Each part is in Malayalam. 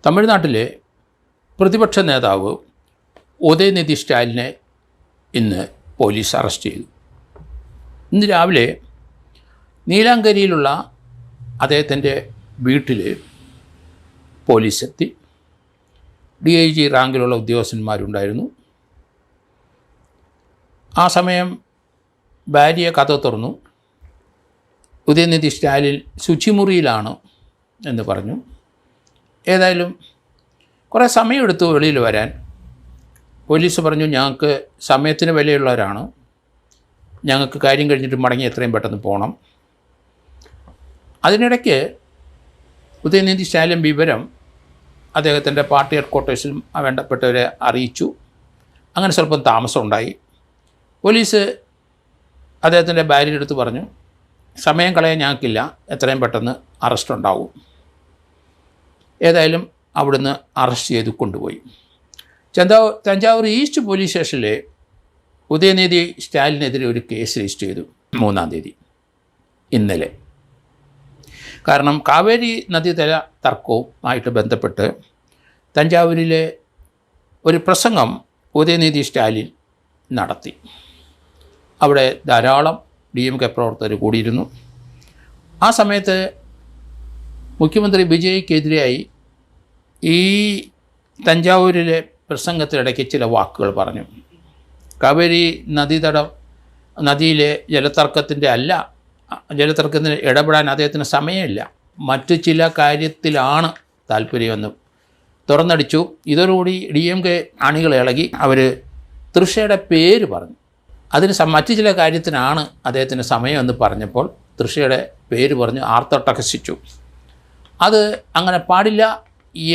തമിഴ്നാട്ടിലെ പ്രതിപക്ഷ നേതാവ് ഉദയനിധി സ്റ്റാലിനെ ഇന്ന് പോലീസ് അറസ്റ്റ് ചെയ്തു. ഇന്ന് രാവിലെ നീലാങ്കരിയിലുള്ള അദ്ദേഹത്തിൻ്റെ വീട്ടിൽ പോലീസ് എത്തി. DIG റാങ്കിലുള്ള ഉദ്യോഗസ്ഥന്മാരുണ്ടായിരുന്നു. ആ സമയം ഭാര്യ കഥ തുറന്നു. ഉദയനിധി സ്റ്റാലിൻ ശുചിമുറിയിലാണ് എന്ന് പറഞ്ഞു. ഏതായാലും കുറേ സമയമെടുത്തു വെളിയിൽ വരാൻ. പോലീസ് പറഞ്ഞു, ഞങ്ങൾക്ക് സമയത്തിന് വിലയുള്ളവരാണ്, ഞങ്ങൾക്ക് കാര്യം കഴിഞ്ഞിട്ട് മടങ്ങി എത്രയും പെട്ടെന്ന് പോകണം. അതിനിടയ്ക്ക് ഉദയനിധി സ്റ്റാലിൻ വിവരം അദ്ദേഹത്തിൻ്റെ പാർട്ടി ഹെഡ്ക്വാർട്ടേഴ്സിലും വേണ്ടപ്പെട്ടവരെ അറിയിച്ചു. അങ്ങനെ സ്വല്പം താമസമുണ്ടായി. പോലീസ് അദ്ദേഹത്തിൻ്റെ ഭാര്യയുടെ അടുത്ത് പറഞ്ഞു, സമയം കളയാൻ ഞങ്ങൾക്കില്ല, എത്രയും പെട്ടെന്ന് അറസ്റ്റ് ഉണ്ടാവും. ഏതായാലും അവിടുന്ന് അറസ്റ്റ് ചെയ്ത് കൊണ്ടുപോയി. തഞ്ചാവൂർ ഈസ്റ്റ് പോലീസ് സ്റ്റേഷനിൽ ഉദയനിധി സ്റ്റാലിനെതിരെ ഒരു കേസ് രജിസ്റ്റർ ചെയ്തു 3-ാം തീയതി, ഇന്നലെ. കാരണം കാവേരി നദീതല തർക്കവുമായിട്ട് ബന്ധപ്പെട്ട് തഞ്ചാവൂരിലെ ഒരു പ്രസംഗം ഉദയനിധി സ്റ്റാലിൻ നടത്തി. അവിടെ ധാരാളം DMK പ്രവർത്തകർ കൂടിയിരുന്നു. ആ സമയത്ത് മുഖ്യമന്ത്രി വിജയ്ക്കെതിരായി ഈ തഞ്ചാവൂരിലെ പ്രസംഗത്തിനിടയ്ക്ക് ചില വാക്കുകൾ പറഞ്ഞു. കാവേരി നദിയിലെ ജലതർക്കത്തിന് ഇടപെടാൻ അദ്ദേഹത്തിന് സമയമില്ല, മറ്റു ചില കാര്യത്തിലാണ് താല്പര്യമെന്ന് തുറന്നടിച്ചു. ഇതോടുകൂടി DMK അണികൾ ഇളകി. അവർ തൃഷയുടെ പേര് പറഞ്ഞു. അതിന് മറ്റു ചില കാര്യത്തിനാണ് അദ്ദേഹത്തിന് സമയമെന്ന് പറഞ്ഞപ്പോൾ തൃഷയുടെ പേര് പറഞ്ഞ് ആർത്തട്ടഹസിച്ചു. അത് അങ്ങനെ പാടില്ല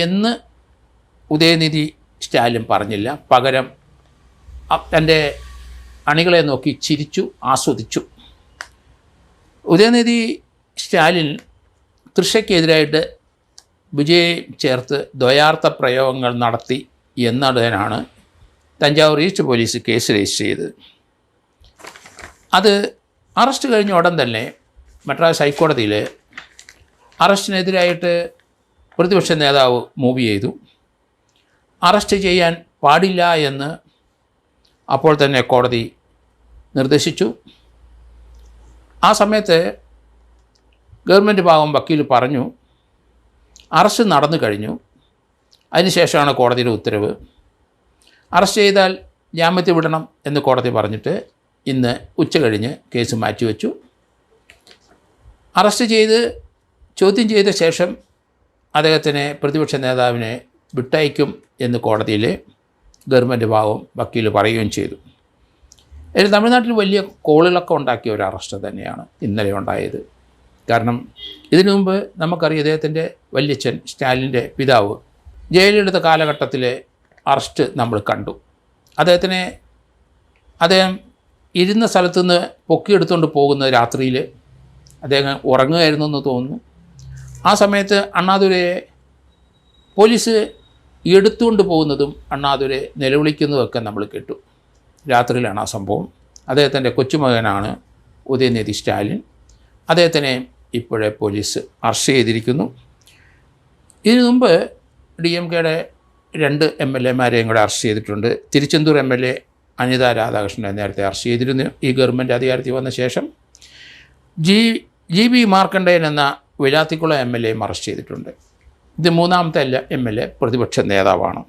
എന്ന് ഉദയനിധി സ്റ്റാലിൻ പറഞ്ഞില്ല. പകരം തൻ്റെ അണികളെ നോക്കി ചിരിച്ചു, ആസ്വദിച്ചു. ഉദയനിധി സ്റ്റാലിൻ തൃഷയ്ക്കെതിരായിട്ട് വിജയെ ചേർത്ത് ദ്വയാർത്ഥ പ്രയോഗങ്ങൾ നടത്തി എന്നതിനാണ് Thanjavur east police case register ചെയ്തത്. അത് അറസ്റ്റ് കഴിഞ്ഞ ഉടൻ തന്നെ മദ്രാസ് ഹൈക്കോടതിയിൽ അറസ്റ്റിനെതിരായിട്ട് പ്രതിപക്ഷ നേതാവ് മൂവ് ചെയ്തു. അറസ്റ്റ് ചെയ്യാൻ പാടില്ല എന്ന് അപ്പോൾ തന്നെ കോടതി നിർദ്ദേശിച്ചു. ആ സമയത്ത് ഗവൺമെൻറ് ഭാഗം വക്കീൽ പറഞ്ഞു, അറസ്റ്റ് നടന്നു കഴിഞ്ഞു, അതിനുശേഷമാണ് കോടതിയുടെ ഉത്തരവ്. അറസ്റ്റ് ചെയ്താൽ ജാമ്യത്തിൽ വിടണം എന്ന് കോടതി പറഞ്ഞിട്ട് ഇന്ന് ഉച്ച കഴിഞ്ഞ് കേസ് മാറ്റിവെച്ചു. അറസ്റ്റ് ചെയ്ത് ചോദ്യം ചെയ്ത ശേഷം അദ്ദേഹത്തിനെ, പ്രതിപക്ഷ നേതാവിനെ വിട്ടയക്കും എന്ന് കോടതിയിൽ ഗവൺമെൻറ് ഭാഗം വക്കീൽ പറയുകയും ചെയ്തു. തമിഴ്നാട്ടിൽ വലിയ കോളിളക്കം ഉണ്ടാക്കിയ ഒരു അറസ്റ്റ് തന്നെയാണ് ഇന്നലെ ഉണ്ടായത്. കാരണം ഇതിനു മുമ്പ് നമുക്കറിയാം, അദ്ദേഹത്തിൻ്റെ വല്യച്ഛൻ സ്റ്റാലിൻ്റെ പിതാവ് ജയിലെടുത്ത കാലഘട്ടത്തിലെ അറസ്റ്റ് നമ്മൾ കണ്ടു. അദ്ദേഹം ഇരുന്ന സ്ഥലത്തുനിന്ന് പൊക്കിയെടുത്തുകൊണ്ട് പോകുന്ന രാത്രിയിൽ അദ്ദേഹം ഉറങ്ങുകയായിരുന്നു എന്ന് തോന്നുന്നു. ആ സമയത്ത് അണ്ണാദുരയെ പോലീസ് എടുത്തുകൊണ്ട് പോകുന്നതും അണ്ണാദുരെ നിലവിളിക്കുന്നതൊക്കെ നമ്മൾ കേട്ടു. രാത്രിയിലാണ് ആ സംഭവം. അദ്ദേഹത്തിൻ്റെ കൊച്ചുമകനാണ് ഉദയനിധി സ്റ്റാലിൻ. അദ്ദേഹത്തിനെ ഇപ്പോഴേ പോലീസ് അറസ്റ്റ് ചെയ്തിരിക്കുന്നു. ഇതിനു മുമ്പ് DMKയുടെ 2 MLAമാരെയും കൂടെ അറസ്റ്റ് ചെയ്തിട്ടുണ്ട്. തിരുച്ചെന്തൂർ MLA അനിത രാധാകൃഷ്ണനെ നേരത്തെ അറസ്റ്റ് ചെയ്തിരുന്നു. ഈ ഗവൺമെൻറ് അധികാരത്തിൽ വന്ന ശേഷം GB മാർക്കണ്ഡേയൻ എന്ന വിലാത്തിക്കുളം MLAയും അറസ്റ്റ് ചെയ്തിട്ടുണ്ട്. ഇത് 3-ാമത്തെ MLA പ്രതിപക്ഷ നേതാവാണ്.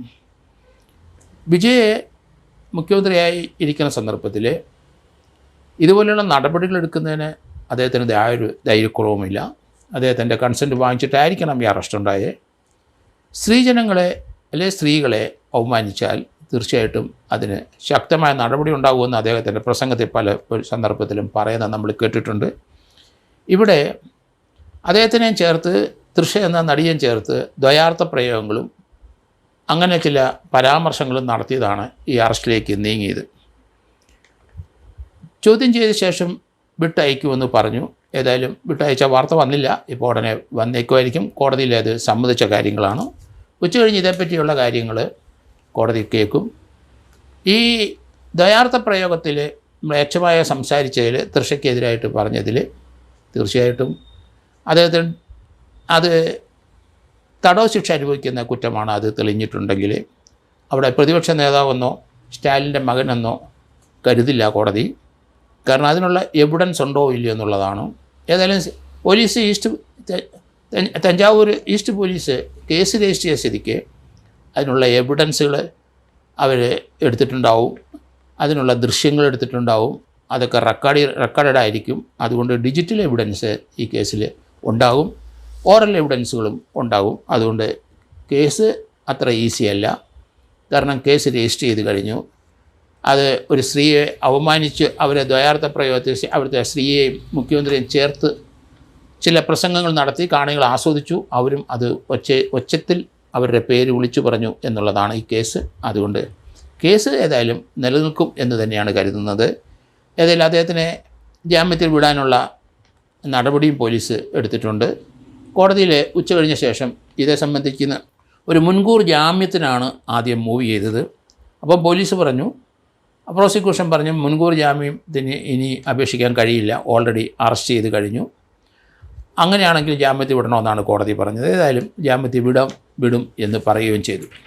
വിജയ് മുഖ്യമന്ത്രിയായി ഇരിക്കുന്ന സന്ദർഭത്തിൽ ഇതുപോലെയുള്ള നടപടികൾ എടുക്കുന്നതിന് അദ്ദേഹത്തിന് ധൈര്യക്കുറവുമില്ല. അദ്ദേഹത്തിൻ്റെ കൺസെൻറ്റ് വാങ്ങിച്ചിട്ടായിരിക്കണം ഈ അറസ്റ്റ് ഉണ്ടായത്. സ്ത്രീജനങ്ങളെ അല്ലെങ്കിൽ സ്ത്രീകളെ അവമാനിച്ചാൽ തീർച്ചയായിട്ടും അതിന് ശക്തമായ നടപടി ഉണ്ടാകുമെന്ന് അദ്ദേഹത്തിൻ്റെ പ്രസംഗത്തിൽ പല സന്ദർഭത്തിലും പറയുന്നത് നമ്മൾ കേട്ടിട്ടുണ്ട്. ഇവിടെ അദ്ദേഹത്തിനെയും ചേർത്ത് തൃഷ എന്ന നടിയും ചേർത്ത് ദ്വയാർത്ഥ പ്രയോഗങ്ങളും അങ്ങനെ ചില പരാമർശങ്ങളും നടത്തിയതാണ് ഈ അറസ്റ്റിലേക്ക് നീങ്ങിയത്. ചോദ്യം ചെയ്ത ശേഷം വിട്ടയക്കുമെന്ന് പറഞ്ഞു. ഏതായാലും വിട്ടയച്ച വാർത്ത വന്നില്ല. ഇപ്പോൾ ഉടനെ വന്നേക്കുമായിരിക്കും. കോടതിയിൽ അത് സമ്മതിച്ച കാര്യങ്ങളാണ്. ഉച്ചകഴിഞ്ഞ് ഇതേപ്പറ്റിയുള്ള കാര്യങ്ങൾ കോടതി കേൾക്കും. ഈ ദ്വയാർത്ഥ പ്രയോഗത്തിൽ മ്ലേച്ഛമായ സംസാരിച്ചതിൽ തൃഷയ്ക്കെതിരായിട്ട് പറഞ്ഞതിൽ തീർച്ചയായിട്ടും അദ്ദേഹത്തിന് അത് തടവ് ശിക്ഷ അനുഭവിക്കുന്ന കുറ്റമാണ് അത് തെളിഞ്ഞിട്ടുണ്ടെങ്കിൽ അവിടെ പ്രതിപക്ഷ നേതാവെന്നോ സ്റ്റാലിൻ്റെ മകനെന്നോ കരുതില്ല കോടതി. കാരണം അതിനുള്ള എവിഡൻസ് ഉണ്ടോ ഇല്ലയോ എന്നുള്ളതാണ്. ഏതായാലും police Thanjavur east police case register ചെയ്ത സ്ഥിതിക്ക് അതിനുള്ള എവിഡൻസുകൾ അവർ എടുത്തിട്ടുണ്ടാവും, അതിനുള്ള ദൃശ്യങ്ങൾ എടുത്തിട്ടുണ്ടാവും, അതൊക്കെ റെക്കോർഡഡ് ആയിരിക്കും. അതുകൊണ്ട് ഡിജിറ്റൽ എവിഡൻസ് ഈ കേസിൽ ഉണ്ടാകും, ഓറൽ എവിഡൻസുകളും ഉണ്ടാകും. അതുകൊണ്ട് കേസ് അത്ര ഈസിയല്ല. കാരണം കേസ് രജിസ്റ്റർ ചെയ്ത് കഴിഞ്ഞു. അത് ഒരു സ്ത്രീയെ അവമാനിച്ച് അവരെ ദ്വയാർത്ഥ പ്രയോഗത്തിൽ അവിടുത്തെ സ്ത്രീയെയും മുഖ്യമന്ത്രിയെയും ചേർത്ത് ചില പ്രസംഗങ്ങൾ നടത്തി കാണികൾ ആസ്വദിച്ചു. അവരും അത് ഒച്ചത്തിൽ അവരുടെ പേര് വിളിച്ചു പറഞ്ഞു എന്നുള്ളതാണ് ഈ കേസ്. അതുകൊണ്ട് കേസ് ഏതായാലും നിലനിൽക്കും എന്ന് തന്നെയാണ് കരുതുന്നത്. ഏതായാലും അദ്ദേഹത്തിനെ ജാമ്യത്തിൽ വിടാനുള്ള നടപടിയും പോലീസ് എടുത്തിട്ടുണ്ട്. കോടതിയിൽ ഉച്ച കഴിഞ്ഞ ശേഷം ഇതേ സംബന്ധിക്കുന്ന ഒരു മുൻകൂർ ജാമ്യത്തിനാണ് ആദ്യം മൂവ് ചെയ്തത്. അപ്പോൾ പോലീസ് പറഞ്ഞു, പ്രോസിക്യൂഷൻ പറഞ്ഞു മുൻകൂർ ജാമ്യത്തിന് ഇനി അപേക്ഷിക്കാൻ കഴിയില്ല, ഓൾറെഡി അറസ്റ്റ് ചെയ്ത് കഴിഞ്ഞു. അങ്ങനെയാണെങ്കിൽ ജാമ്യത്തിൽ വിടണമെന്നാണ് കോടതി പറഞ്ഞത്. ഏതായാലും ജാമ്യത്തിൽ വിടും എന്ന് പറയുകയും ചെയ്തു.